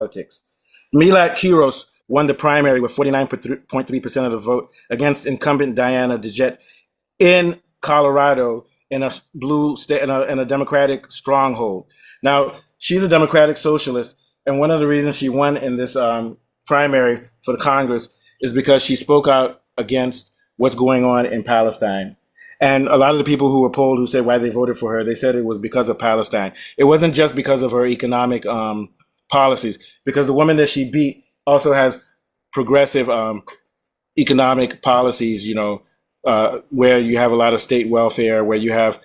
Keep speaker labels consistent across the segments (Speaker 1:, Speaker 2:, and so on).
Speaker 1: politics. MELAT KIROS won the primary with 49.3% of the vote against incumbent Diana DeJet in Colorado in a blue state, in a Democratic stronghold. Now, she's a Democratic socialist, and one of the reasons she won in this primary for the Congress is because she spoke out against what's going on in Palestine. And a lot of the people who were polled who said why they voted for her, they said it was because of Palestine. It wasn't just because of her economic policies, because the woman that she beat also has progressive economic policies, where you have a lot of state welfare, where you have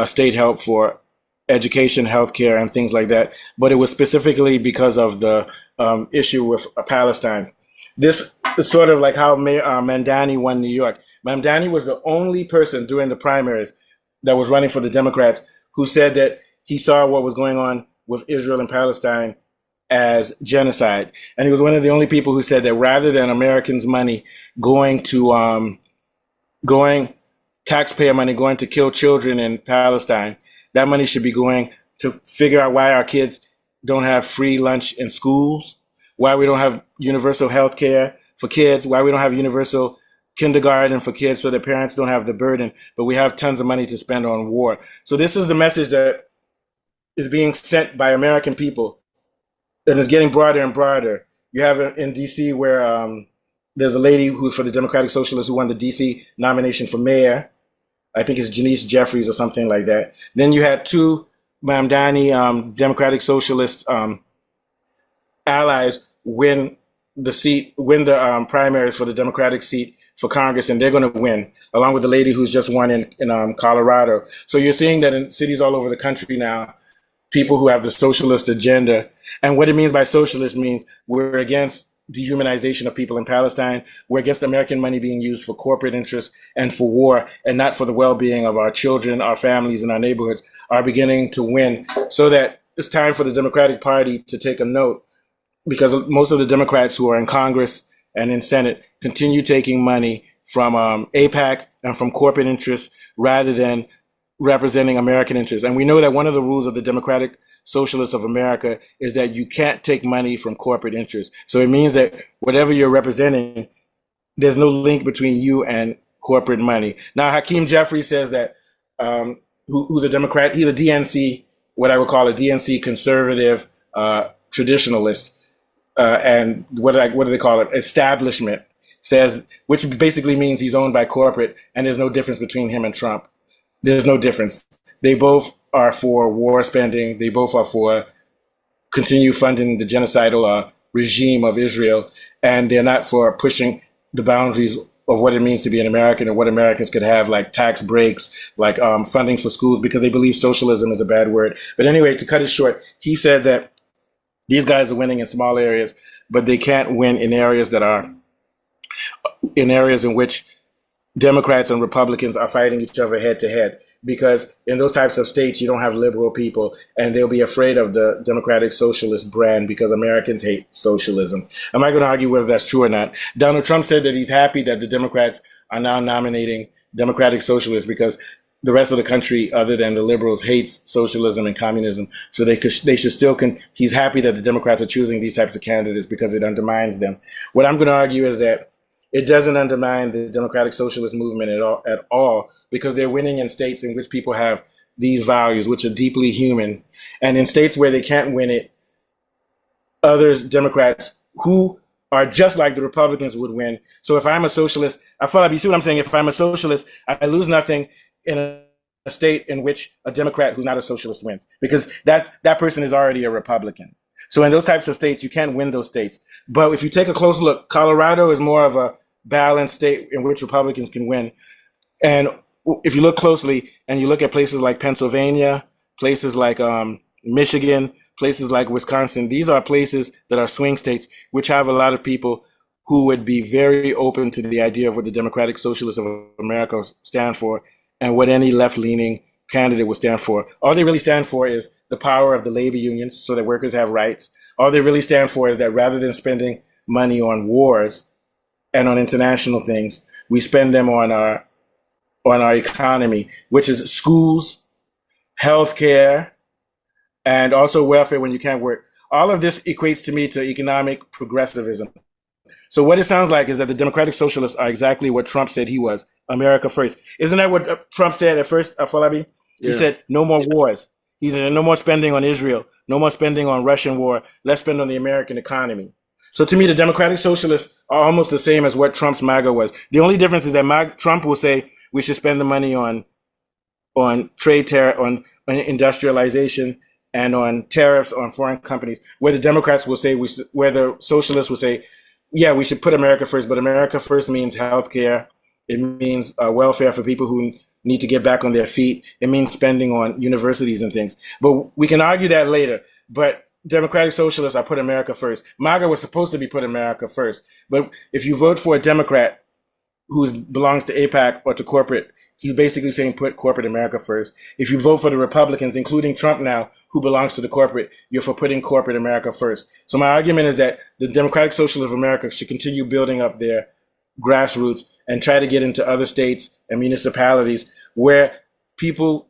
Speaker 1: state help for education, healthcare, and things like that. But it was specifically because of the issue with Palestine. This is sort of like how Mamdani won New York. Mamdani was the only person during the primaries that was running for the Democrats who said that he saw what was going on with Israel and Palestine as genocide. And he was one of the only people who said that rather than Americans' money going taxpayer money going to kill children in Palestine, that money should be going to figure out why our kids don't have free lunch in schools, why we don't have universal health care for kids, why we don't have universal kindergarten for kids so their parents don't have the burden, but we have tons of money to spend on war. So this is the message that is being sent by American people, and it's getting broader and broader. You have it in DC where there's a lady who's for the Democratic Socialists who won the DC nomination for mayor. I think it's Jeffries or something like that. Then you had two Mamdani Democratic Socialist allies win the primaries for the Democratic seat for Congress, and they're going to win, along with the lady who's just won in Colorado. So you're seeing that in cities all over the country now, people who have the socialist agenda. And what it means by socialist means we're against dehumanization of people in Palestine. We're against American money being used for corporate interests and for war, and not for the well-being of our children, our families, and our neighborhoods, are beginning to win. So that it's time for the Democratic Party to take a note, because most of the Democrats who are in Congress and in Senate continue taking money from AIPAC and from corporate interests rather than representing American interests. And we know that one of the rules of the Democratic Socialists of America is that you can't take money from corporate interests. So it means that whatever you're representing, there's no link between you and corporate money. Now, Hakeem Jeffries says that, who's a Democrat, he's a DNC, what I would call a DNC conservative traditionalist. And what do they call it? Establishment, says, which basically means he's owned by corporate, and there's no difference between him and Trump. There's no difference. They both are for war spending. They both are for continue funding the genocidal regime of Israel, and they're not for pushing the boundaries of what it means to be an American and what Americans could have, like tax breaks, like funding for schools, because they believe socialism is a bad word. But anyway, to cut it short, he said that these guys are winning in small areas, but they can't win in areas in which Democrats and Republicans are fighting each other head to head, because in those types of states, you don't have liberal people, and they'll be afraid of the Democratic Socialist brand because Americans hate socialism. I'm not going to argue whether that's true or not. Donald Trump said that he's happy that the Democrats are now nominating Democratic Socialists because the rest of the country, other than the liberals, hates socialism and communism. So they should still, he's happy that the Democrats are choosing these types of candidates because it undermines them. What I'm going to argue is that it doesn't undermine the Democratic Socialist movement at all, because they're winning in states in which people have these values, which are deeply human. And in states where they can't win it, others, Democrats, who are just like the Republicans, would win. So if I'm a socialist, you see what I'm saying? If I'm a socialist, I lose nothing in a state in which a Democrat who's not a socialist wins, because that person is already a Republican. So in those types of states, you can't win those states. But if you take a close look, Colorado is more of a balanced state in which Republicans can win. And if you look closely and you look at places like Pennsylvania, places like Michigan, places like Wisconsin, these are places that are swing states, which have a lot of people who would be very open to the idea of what the Democratic Socialists of America stand for and what any left-leaning candidate would stand for. All they really stand for is the power of the labor unions so that workers have rights. All they really stand for is that rather than spending money on wars and on international things, we spend them on our economy, which is schools, healthcare, and also welfare when you can't work. all of this equates to me to economic progressivism. So what it sounds like is that the democratic socialists are exactly what Trump said he was, America first. Isn't that what Trump said at first, Afolabi? He said, no more wars. He said, no more spending on Israel, no more spending on Russian war, let's spend on the American economy. So to me, the democratic socialists are almost the same as what Trump's MAGA was. The only difference is that Trump will say we should spend the money on trade on industrialization and on tariffs on foreign companies, where the Democrats will say, where the socialists will say, yeah, we should put America first, but America first means healthcare. It means welfare for people who need to get back on their feet. It means spending on universities and things. But we can argue that later. But Democratic socialists are put America first. MAGA was supposed to be put America first. But if you vote for a Democrat who belongs to AIPAC or to corporate, he's basically saying put corporate America first. If you vote for the Republicans, including Trump now, who belongs to the corporate, you're for putting corporate America first. So my argument is that the Democratic Socialists of America should continue building up their grassroots and try to get into other states and municipalities where people,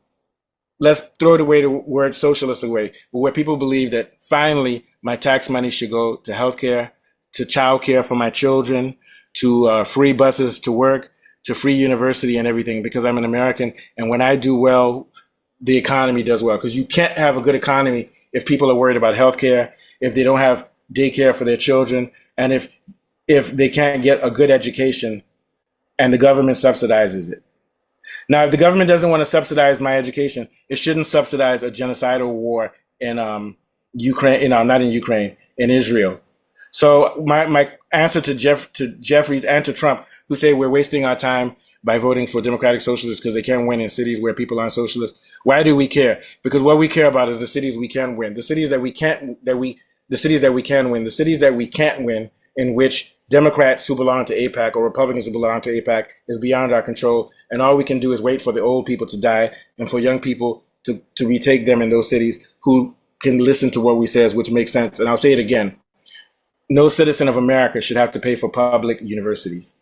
Speaker 1: let's throw the word socialist away, but where people believe that finally my tax money should go to healthcare, to childcare for my children, to free buses to work, to free university and everything, because I'm an American. And when I do well, the economy does well. Because you can't have a good economy if people are worried about healthcare, if they don't have daycare for their children, and if they can't get a good education and the government subsidizes it. Now, if the government doesn't want to subsidize my education, it shouldn't subsidize a genocidal war in Ukraine, not in Ukraine, in Israel. So my answer to Jeffries and to Trump, who say we're wasting our time by voting for Democratic Socialists because they can't win in cities where people aren't socialists. Why do we care? Because what we care about is the cities we can win, the cities that we can win, the cities that we can't win, in which Democrats who belong to AIPAC or Republicans who belong to AIPAC is beyond our control. And all we can do is wait for the old people to die and for young people to retake them in those cities who can listen to what we say, which makes sense. And I'll say it again. No citizen of America should have to pay for public universities.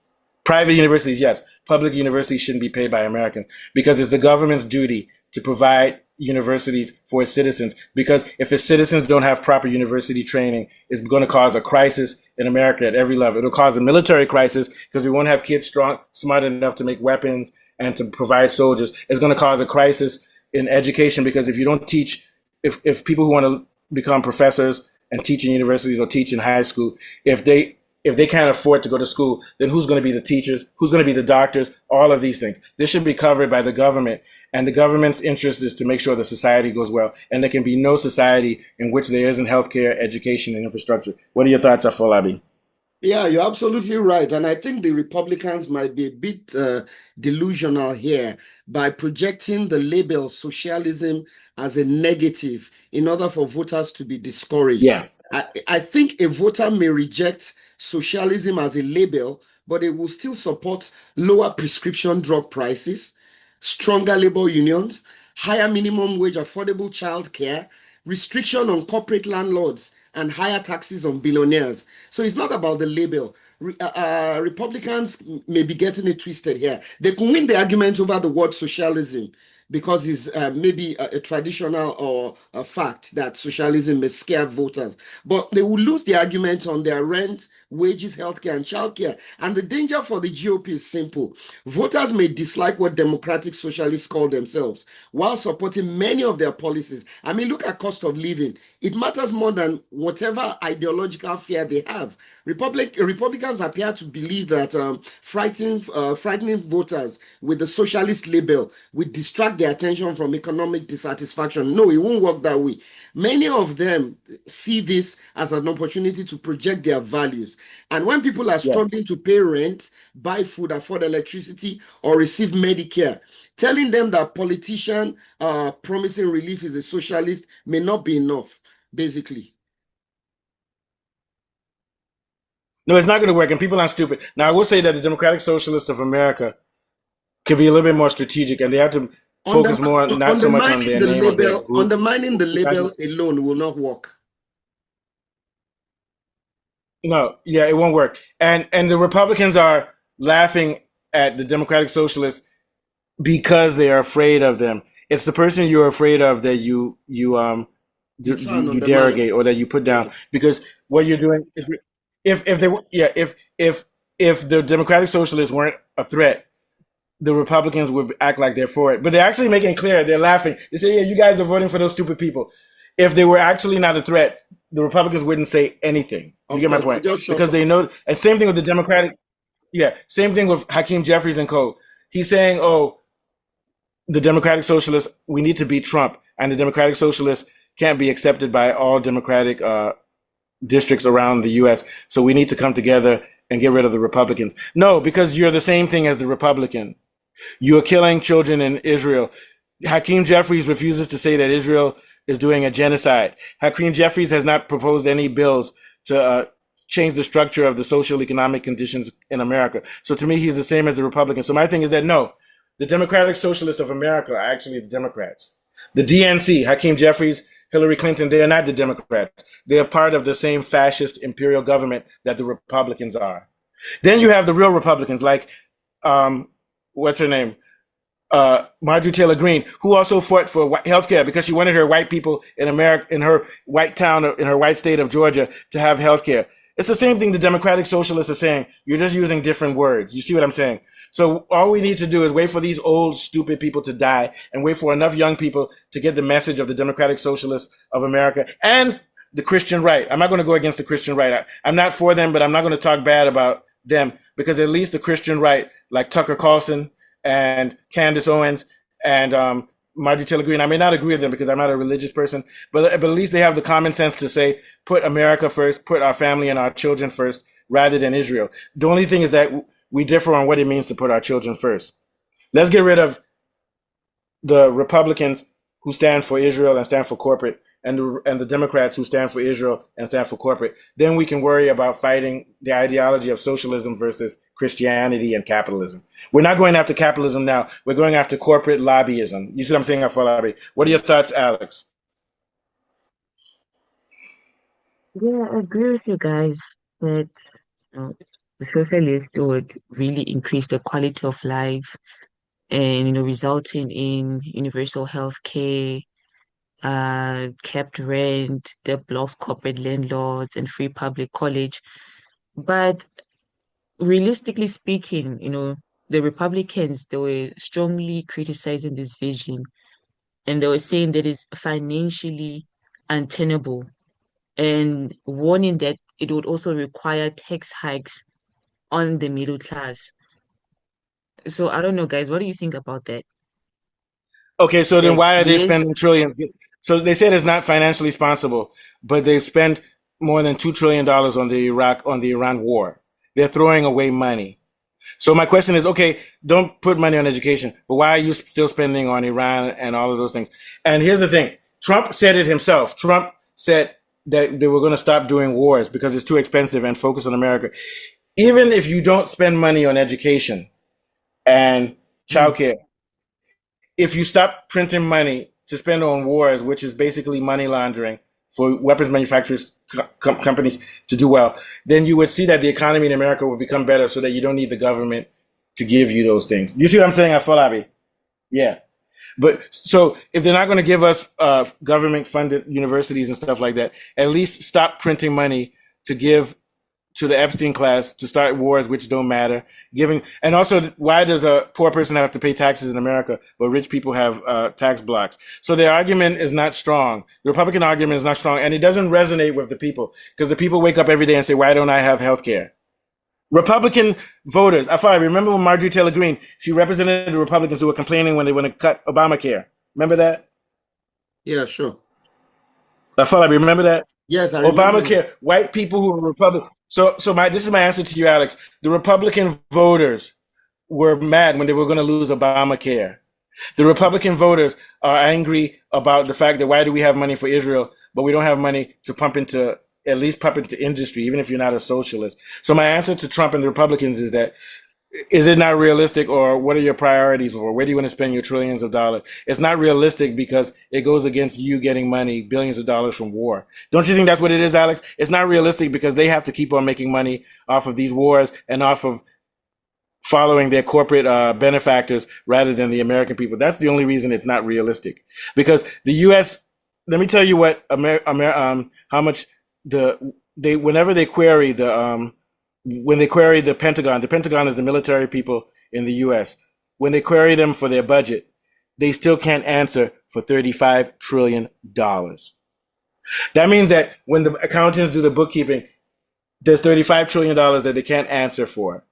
Speaker 1: Private universities, yes. Public universities shouldn't be paid by Americans because it's the government's duty to provide universities for its citizens. Because if its citizens don't have proper university training, it's going to cause a crisis in America at every level. It'll cause a military crisis because we won't have kids smart enough to make weapons and to provide soldiers. It's going to cause a crisis in education because if you don't teach, if people who want to become professors and teach in universities or teach in high school, if they can't afford to go to school, then who's going to be the teachers? Who's going to be the doctors? All of these things. This should be covered by the government. And the government's interest is to make sure the society goes well. And there can be no society in which there isn't healthcare, education, and infrastructure. What are your thoughts, Afolabi?
Speaker 2: Yeah, you're absolutely right. And I think the Republicans might be a bit delusional here by projecting the label socialism as a negative in order for voters to be discouraged.
Speaker 1: Yeah.
Speaker 2: I think a voter may reject socialism as a label, but it will still support lower prescription drug prices, stronger labor unions, higher minimum wage, affordable child care, restriction on corporate landlords, and higher taxes on billionaires. So it's not about the label. Republicans may be getting it twisted here. They can win the argument over the word socialism because it's maybe a traditional or a fact that socialism may scare voters. But they will lose the argument on their rent, wages, healthcare, and childcare. And the danger for the GOP is simple. Voters may dislike what democratic socialists call themselves while supporting many of their policies. I mean, look at cost of living. It matters more than whatever ideological fear they have. Republicans appear to believe that frightening voters with the socialist label will distract their attention from economic dissatisfaction. No, it won't work that way. Many of them see this as an opportunity to project their values. And when people are struggling to pay rent, buy food, afford electricity, or receive Medicare, telling them that politician promising relief is a socialist may not be enough, basically.
Speaker 1: No, it's not going to work, and people aren't stupid. Now, I will say that the Democratic Socialists of America can be a little bit more strategic, and they have to focus more, not so much on their name or their group.
Speaker 2: Undermining the label alone will not work.
Speaker 1: No, yeah, it won't work. And the Republicans are laughing at the Democratic Socialists because they are afraid of them. It's the person you're afraid of that you
Speaker 2: Decline,
Speaker 1: you
Speaker 2: undermine.
Speaker 1: derogate or that you put down, because what you're doing is, if they were, yeah, if the Democratic Socialists weren't a threat, the Republicans would act like they're for it. But they're actually making clear, they're laughing. They say, yeah, you guys are voting for those stupid people. If they were actually not a threat, the Republicans wouldn't say anything. You
Speaker 2: Of
Speaker 1: get my
Speaker 2: course, we
Speaker 1: point?
Speaker 2: just shut
Speaker 1: Because
Speaker 2: up.
Speaker 1: they know, and same thing with the Democratic, yeah, same thing with Hakeem Jeffries and co. He's saying, oh, the Democratic Socialists, we need to beat Trump, and the Democratic Socialists can't be accepted by all Democratic districts around the U.S. So we need to come together and get rid of the Republicans. No, because you're the same thing as the Republican. You're killing children in Israel. Hakeem Jeffries refuses to say that Israel is doing a genocide. Hakeem Jeffries has not proposed any bills to change the structure of the social economic conditions in America. So to me, he's the same as the Republican. So my thing is that no, the Democratic Socialists of America are actually the Democrats. The DNC, Hakeem Jeffries, Hillary Clinton, they are not the Democrats. They are part of the same fascist imperial government that the Republicans are. Then you have the real Republicans, like what's her name? Marjorie Taylor Greene, who also fought for health care because she wanted her white people in America, in her white town, in her white state of Georgia, to have health care. It's the same thing the Democratic Socialists are saying. You're just using different words. You see what I'm saying? So all we need to do is wait for these old, stupid people to die and wait for enough young people to get the message of the Democratic Socialists of America and the Christian right. I'm not going to go against the Christian right. I'm not for them, but I'm not going to talk bad about them, because at least the Christian right, like Tucker Carlson and Candace Owens and Marjorie Taylor Greene, I may not agree with them because I'm not a religious person, but at least they have the common sense to say, put America first, put our family and our children first, rather than Israel. The only thing is that we differ on what it means to put our children first. Let's get rid of the Republicans who stand for Israel and stand for corporate, and the Democrats who stand for Israel and stand for corporate. Then we can worry about fighting the ideology of socialism versus Christianity and capitalism. We're not going after capitalism now. We're going after corporate lobbyism. You see what I'm saying, Afolabi? What are your thoughts, Alex?
Speaker 3: Yeah, I agree with you guys that the socialists would really increase the quality of life and resulting in universal health care, kept rent, that blocks corporate landlords and free public college. But realistically speaking, the Republicans, they were strongly criticizing this vision, and they were saying that it's financially untenable and warning that it would also require tax hikes on the middle class. So I don't know, guys, what do you think about that?
Speaker 1: Okay, so then
Speaker 3: Like,
Speaker 1: why are they
Speaker 3: yes,
Speaker 1: spending trillions? So they said it's not financially responsible, but they spent more than $2 trillion on the Iran war. They're throwing away money. So my question is, okay, don't put money on education, but why are you still spending on Iran and all of those things? And here's the thing. Trump said it himself. Trump said that they were going to stop doing wars because it's too expensive and focus on America. Even if you don't spend money on education and
Speaker 2: Mm.
Speaker 1: childcare, if you stop printing money to spend on wars, which is basically money laundering for weapons manufacturers companies to do well, then you would see that the economy in America would become better, so that you don't need the government to give you those things. You see what I'm saying, Afolabi? Yeah. But so if they're not going to give us government funded universities and stuff like that, at least stop printing money to give to the Epstein class to start wars which don't matter. Giving, and also, why does a poor person have to pay taxes in America, but rich people have tax blocks? So their argument is not strong. The Republican argument is not strong, and it doesn't resonate with the people, because the people wake up every day and say, "Why don't I have health care?" Republican voters. I remember when Marjorie Taylor Greene, she represented the Republicans who were complaining when they want to cut Obamacare. Remember that?
Speaker 2: Yeah, sure.
Speaker 1: I remember that.
Speaker 2: Yes, I remember now.
Speaker 1: Obamacare, white people who were Republican. So this is my answer to you, Alex. The Republican voters were mad when they were going to lose Obamacare. The Republican voters are angry about the fact that why do we have money for Israel, but we don't have money to at least pump into industry, even if you're not a socialist. So my answer to Trump and the Republicans is that, is it not realistic, or what are your priorities, or where do you want to spend your trillions of dollars? It's not realistic because it goes against you getting money, billions of dollars from war. Don't you think that's what it is, Alex? It's not realistic because they have to keep on making money off of these wars and off of following their corporate benefactors rather than the American people. That's the only reason it's not realistic, because the U.S. let me tell you what how much whenever they query when they query the Pentagon is the military people in the U.S. When they query them for their budget, they still can't answer for $35 trillion. That means that when the accountants do the bookkeeping, there's $35 trillion that they can't answer for.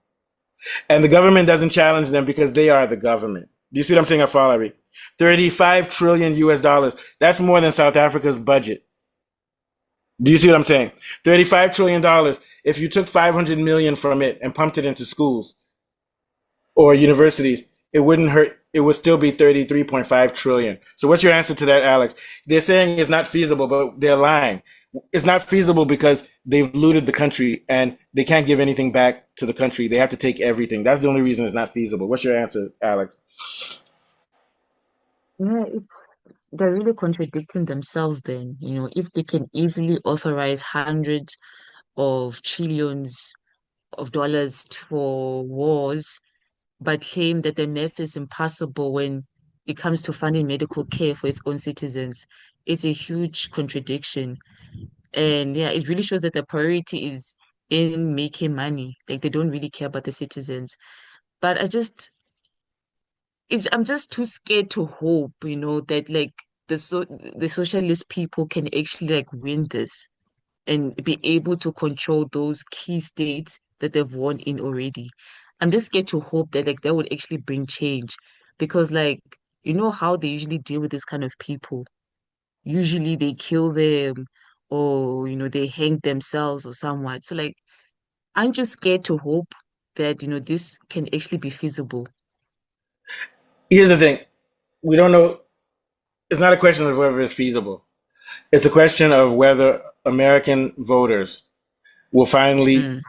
Speaker 1: And the government doesn't challenge them because they are the government. Do you see what I'm saying, Afalabi? 35 trillion US dollars. That's more than South Africa's budget. Do you see what I'm saying? $35 trillion. If you took 500 million from it and pumped it into schools or universities, it wouldn't hurt. It would still be 33.5 trillion. So what's your answer to that, Alex? They're saying it's not feasible, but they're lying. It's not feasible because they've looted the country and they can't give anything back to the country. They have to take everything. That's the only reason it's not feasible. What's your answer, Alex?
Speaker 3: Yeah, they're really contradicting themselves then. If they can easily authorize hundreds of trillions of dollars for wars, but claim that the math is impossible when it comes to funding medical care for its own citizens. It's a huge contradiction. And yeah, it really shows that the priority is in making money. Like they don't really care about the citizens. But I'm just too scared to hope, that like the socialist people can actually like win this and be able to control those key states that they've won in already. I'm just scared to hope that like that would actually bring change because like how they usually deal with this kind of people. Usually they kill them or they hang themselves or somewhat. So like I'm just scared to hope that this can actually be feasible.
Speaker 1: Here's the thing. We don't know. It's not a question of whether it's feasible. It's a question of whether American voters will finally,
Speaker 3: Mm.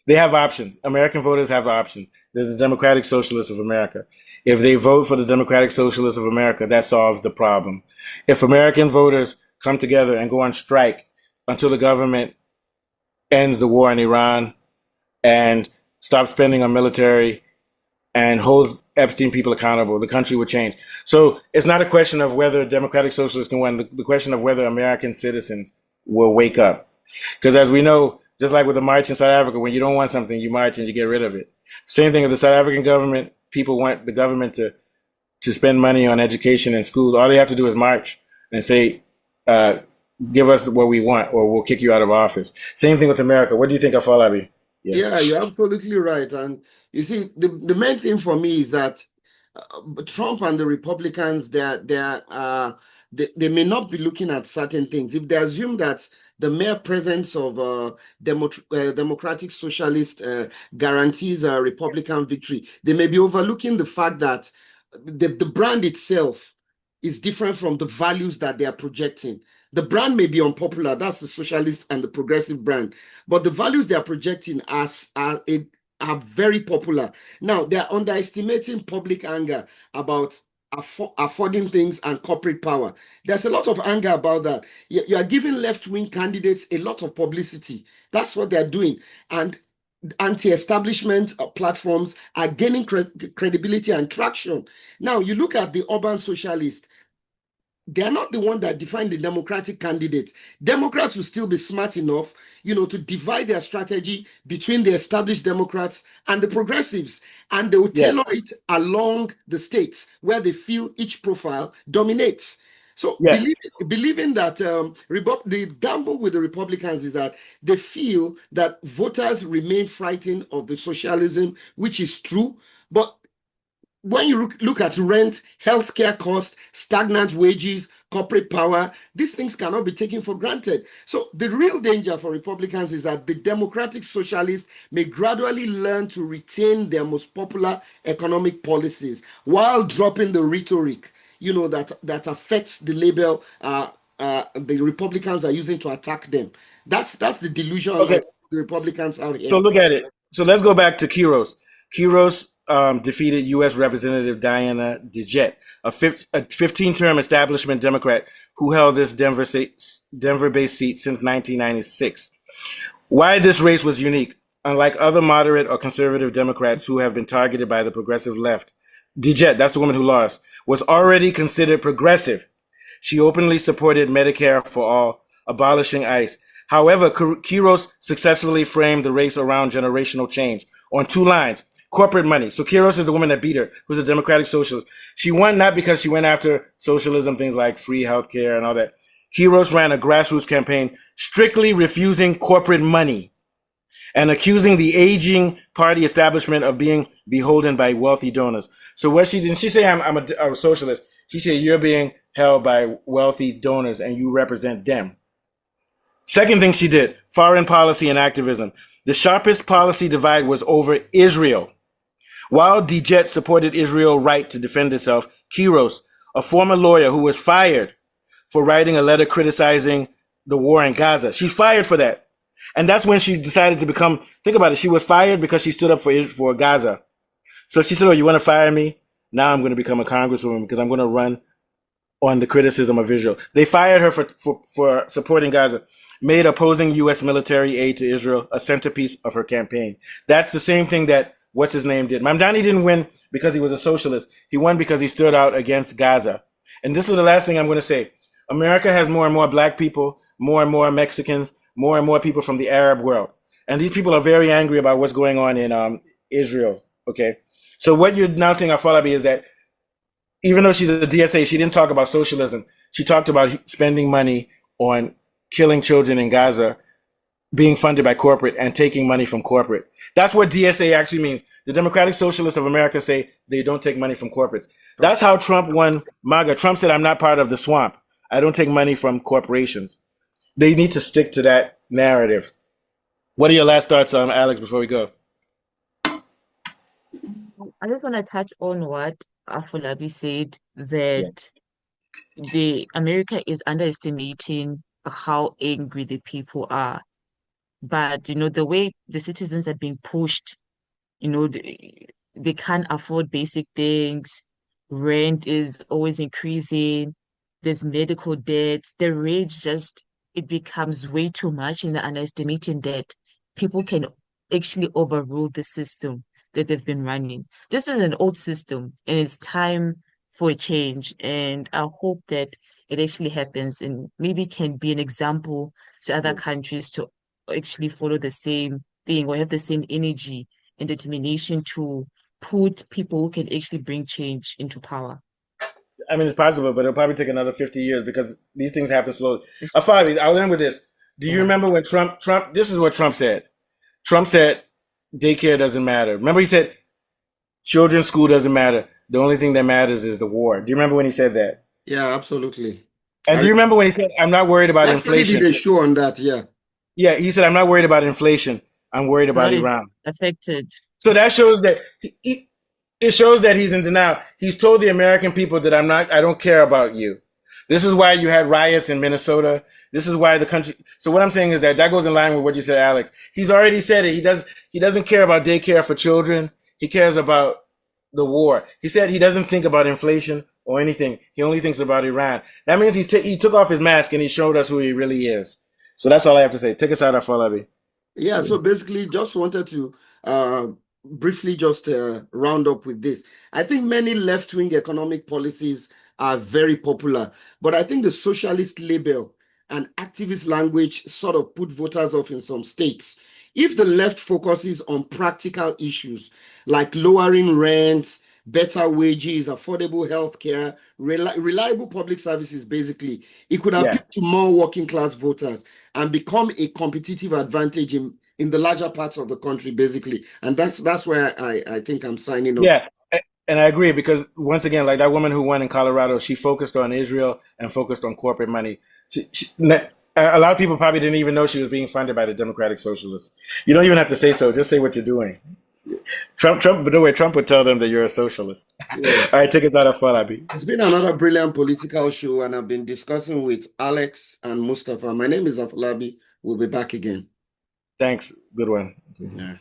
Speaker 1: they have options. American voters have options. There's the Democratic Socialists of America. If they vote for the Democratic Socialists of America, that solves the problem. If American voters come together and go on strike until the government ends the war in Iran and stops spending on military and holds Epstein people accountable, the country would change. So it's not a question of whether Democratic Socialists can win, the question of whether American citizens will wake up. Because as we know, just like with the march in South Africa, when you don't want something, you march and you get rid of it. Same thing with the South African government. People want the government to spend money on education and schools. All they have to do is march and say, give us what we want or we'll kick you out of office. Same thing with America. What do you think of Falabi? Yeah.
Speaker 2: Yeah, you're absolutely right. And you see, the main thing for me is that Trump and the Republicans, they may not be looking at certain things. If they assume that the mere presence of democratic socialist guarantees a Republican victory, they may be overlooking the fact that the brand itself is different from the values that they are projecting. The brand may be unpopular, that's the socialist and the progressive brand, but the values they are projecting are very popular. Now, they're underestimating public anger about affording things and corporate power. There's a lot of anger about that. You are giving left-wing candidates a lot of publicity. That's what they're doing. And anti-establishment platforms are gaining credibility and traction. Now, you look at the urban socialists, they are not the one that define the Democratic candidate. Democrats will still be smart enough, to divide their strategy between the established Democrats and the progressives, and they will tailor it along the states where they feel each profile dominates. So believing that the gamble with the Republicans is that they feel that voters remain frightened of the socialism, which is true, but when you look at rent, healthcare costs, stagnant wages, corporate power, these things cannot be taken for granted. So the real danger for Republicans is that the Democratic Socialists may gradually learn to retain their most popular economic policies while dropping the rhetoric, that affects the label the Republicans are using to attack them. That's the delusion
Speaker 1: Okay.
Speaker 2: the Republicans are here.
Speaker 1: So look at it. So let's go back to KIROS. KIROS defeated U.S. Representative Diana DeJet, a 15-term establishment Democrat who held this Denver-based seat since 1996. Why this race was unique, unlike other moderate or conservative Democrats who have been targeted by the progressive left, DeJet, that's the woman who lost, was already considered progressive. She openly supported Medicare for all, abolishing ICE. However, KIROS successfully framed the race around generational change on two lines. Corporate money. So KIROS is the woman that beat her, who's a democratic socialist. She won not because she went after socialism, things like free healthcare and all that. KIROS ran a grassroots campaign strictly refusing corporate money and accusing the aging party establishment of being beholden by wealthy donors. So what she didn't, she say I'm a socialist. She said you're being held by wealthy donors and you represent them. Second thing she did, foreign policy and activism. The sharpest policy divide was over Israel. While DJet supported Israel's right to defend itself, KIROS, a former lawyer who was fired for writing a letter criticizing the war in Gaza, she's fired for that. And that's when she decided to become, think about it, she was fired because she stood up for Gaza. So she said, oh, you want to fire me? Now I'm going to become a congresswoman because I'm going to run on the criticism of Israel. They fired her for supporting Gaza, made opposing U.S. military aid to Israel a centerpiece of her campaign. That's the same thing that what's his name did. Mamdani didn't win because he was a socialist. He won because he stood out against Gaza. And this is the last thing I'm going to say. America has more and more black people, more and more Mexicans, more and more people from the Arab world. And these people are very angry about what's going on in Israel. Okay. So what you're now seeing Afolabi is that even though she's a DSA, she didn't talk about socialism. She talked about spending money on killing children in Gaza, being funded by corporate and taking money from corporate. That's what DSA actually means. The Democratic Socialists of America say they don't take money from corporates. That's how Trump won MAGA. Trump said, I'm not part of the swamp. I don't take money from corporations. They need to stick to that narrative. What are your last thoughts on Alex before we go?
Speaker 3: I just want to touch on what Afolabi said,
Speaker 1: Yeah.
Speaker 3: that the America is underestimating how angry the people are. But the way the citizens are being pushed, they can't afford basic things. Rent is always increasing. There's medical debt. The rage it becomes way too much, and they're underestimating that people can actually overrule the system that they've been running. This is an old system, and it's time for a change. And I hope that it actually happens and maybe can be an example to other countries to actually follow the same thing or have the same energy and determination to put people who can actually bring change into power.
Speaker 1: I mean, it's possible, but it'll probably take another 50 years because these things happen slowly. Afolabi, I'll end with this. Do you remember when Trump, this is what Trump said. Trump said, daycare doesn't matter. Remember he said, children's school doesn't matter. The only thing that matters is the war. Do you remember when he said that?
Speaker 2: Yeah, absolutely.
Speaker 1: And do you remember when he said, I'm not worried about inflation?
Speaker 2: Did a show on that, yeah.
Speaker 1: Yeah, he said, I'm not worried about inflation. I'm worried about Iran.
Speaker 3: Affected.
Speaker 1: So that shows that it shows that he's in denial. He's told the American people that I don't care about you. This is why you had riots in Minnesota. This is why the country. So what I'm saying is that goes in line with what you said, Alex. He's already said it. He doesn't care about daycare for children. He cares about the war. He said he doesn't think about inflation or anything. He only thinks about Iran. That means he took off his mask and he showed us who he really is. So that's all I have to say. Take us out, Afolabi.
Speaker 2: Yeah, so basically just wanted to briefly just round up with this. I think many left-wing economic policies are very popular, but I think the socialist label and activist language sort of put voters off in some states. If the left focuses on practical issues like lowering rent, better wages, affordable healthcare, reliable public services, basically, it could appeal to more working class voters and become a competitive advantage in the larger parts of the country, basically. And that's where I think I'm signing off.
Speaker 1: Yeah, and I agree because once again, like that woman who won in Colorado, she focused on Israel and focused on corporate money. A lot of people probably didn't even know she was being funded by the Democratic Socialists. You don't even have to say so. Just say what you're doing. Trump, by the way, Trump would tell them that you're a socialist. Yeah. All right, take us out of Afolabi.
Speaker 2: It's been another brilliant political show, and I've been discussing with Alex and Mustafa. My name is Afolabi. We'll be back again.
Speaker 1: Thanks. Good one.
Speaker 2: Yeah.